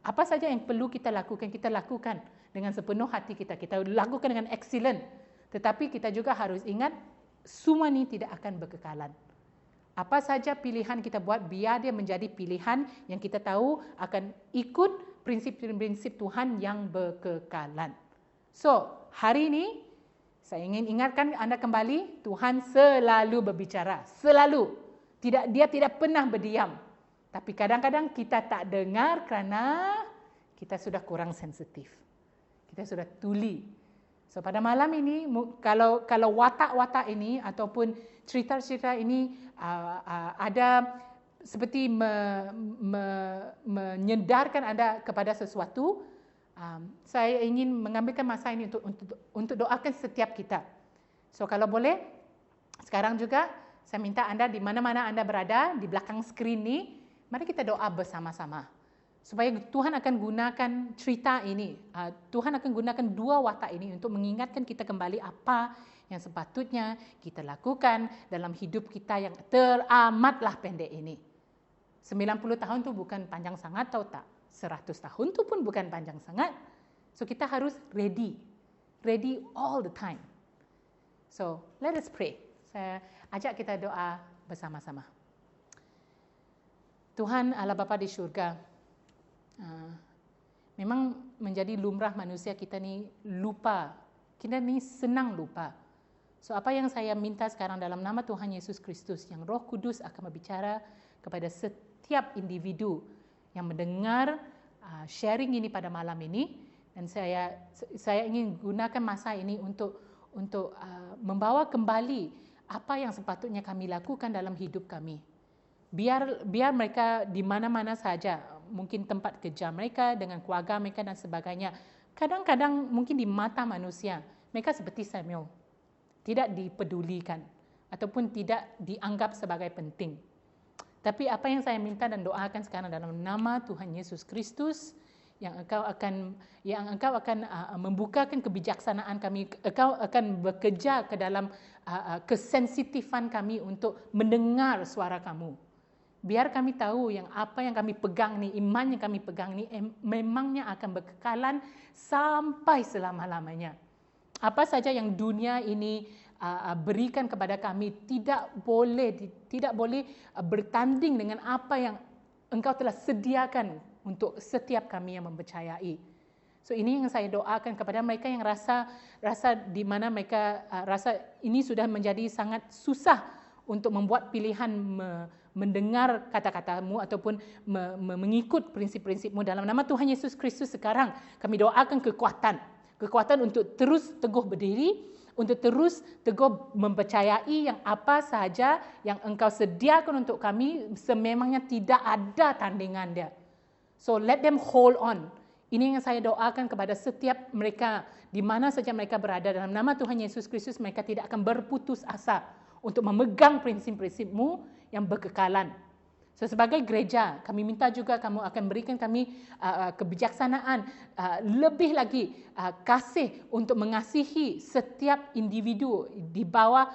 Apa saja yang perlu kita lakukan dengan sepenuh hati kita. Kita lakukan dengan excellent. Tetapi kita juga harus ingat, semua ini tidak akan berkekalan. Apa saja pilihan kita buat, biar dia menjadi pilihan yang kita tahu akan ikut prinsip-prinsip Tuhan yang berkekalan. So, hari ini, saya ingin ingatkan anda kembali, Tuhan selalu berbicara. Selalu. Dia tidak pernah berdiam. Tapi kadang-kadang kita tak dengar kerana kita sudah kurang sensitif. Kita sudah tuli. So pada malam ini, kalau watak-watak ini ataupun cerita-cerita ini ada seperti menyedarkan anda kepada sesuatu, saya ingin mengambilkan masa ini untuk doakan setiap kita. So kalau boleh, sekarang juga saya minta anda di mana-mana anda berada, di belakang skrin ni, mari kita doa bersama-sama. Supaya Tuhan akan gunakan cerita ini, Tuhan akan gunakan dua watak ini untuk mengingatkan kita kembali apa yang sepatutnya kita lakukan dalam hidup kita yang teramatlah pendek ini. 90 tahun tu bukan panjang sangat, tahu tak? 100 tahun tu pun bukan panjang sangat. So kita harus ready all the time. So let us pray. Saya ajak kita doa bersama-sama. Tuhan Allah Bapa di syurga, memang menjadi lumrah manusia kita ni lupa. Kita ni senang lupa. So apa yang saya minta sekarang dalam nama Tuhan Yesus Kristus, yang Roh Kudus akan berbicara kepada setiap individu yang mendengar sharing ini pada malam ini, dan saya ingin gunakan masa ini untuk membawa kembali apa yang sepatutnya kami lakukan dalam hidup kami. Biar mereka di mana-mana saja, mungkin tempat kerja mereka, dengan keluarga mereka dan sebagainya. Kadang-kadang mungkin di mata manusia, mereka seperti Samuel. Tidak dipedulikan ataupun tidak dianggap sebagai penting. Tapi apa yang saya minta dan doakan sekarang dalam nama Tuhan Yesus Kristus, yang engkau akan membukakan kebijaksanaan kami, engkau akan bekerja ke dalam kesensitifan kami untuk mendengar suara kamu. Biar kami tahu yang apa yang kami pegang ni, iman yang kami pegang ni memangnya akan berkekalan sampai selama-lamanya. Apa saja yang dunia ini berikan kepada kami tidak boleh bertanding dengan apa yang engkau telah sediakan untuk setiap kami yang mempercayai. So ini yang saya doakan kepada mereka yang rasa di mana mereka rasa ini sudah menjadi sangat susah untuk membuat pilihan mendengar kata-katamu ataupun mengikut prinsip-prinsipmu. Dalam nama Tuhan Yesus Kristus sekarang kami doakan kekuatan untuk terus teguh berdiri, untuk terus teguh mempercayai yang apa sahaja yang engkau sediakan untuk kami sememangnya tidak ada tandingan dia. So let them hold on. Ini yang saya doakan kepada setiap mereka di mana saja mereka berada. Dalam nama Tuhan Yesus Kristus mereka tidak akan berputus asa untuk memegang prinsip-prinsipmu yang berkekalan. So, sebagai gereja, kami minta juga kamu akan berikan kami kebijaksanaan, lebih lagi kasih untuk mengasihi setiap individu di bawah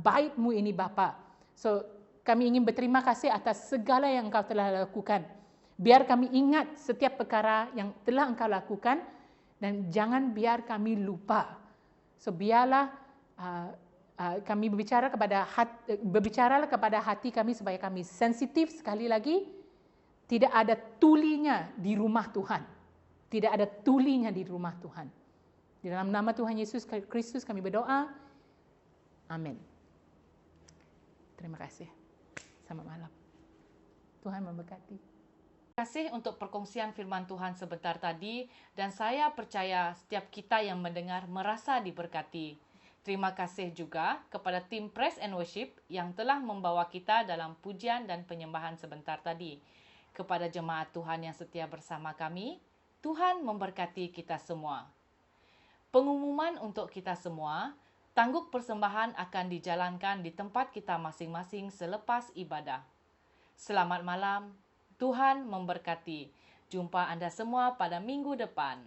baitmu ini Bapa. So, kami ingin berterima kasih atas segala yang engkau telah lakukan. Biar kami ingat setiap perkara yang telah engkau lakukan dan jangan biar kami lupa. So, biarlah kami berbicaralah kepada hati kami supaya kami sensitif. Sekali lagi, tidak ada tulinya di rumah Tuhan. Tidak ada tulinya di rumah Tuhan. Di dalam nama Tuhan Yesus Kristus kami berdoa. Amin. Terima kasih. Selamat malam. Tuhan memberkati. Terima kasih untuk perkongsian firman Tuhan sebentar tadi, dan saya percaya setiap kita yang mendengar merasa diberkati. Terima kasih juga kepada tim Praise and Worship yang telah membawa kita dalam pujian dan penyembahan sebentar tadi. Kepada jemaat Tuhan yang setia bersama kami, Tuhan memberkati kita semua. Pengumuman untuk kita semua, Tangguk persembahan akan dijalankan di tempat kita masing-masing selepas ibadah. Selamat malam, Tuhan memberkati. Jumpa anda semua pada minggu depan.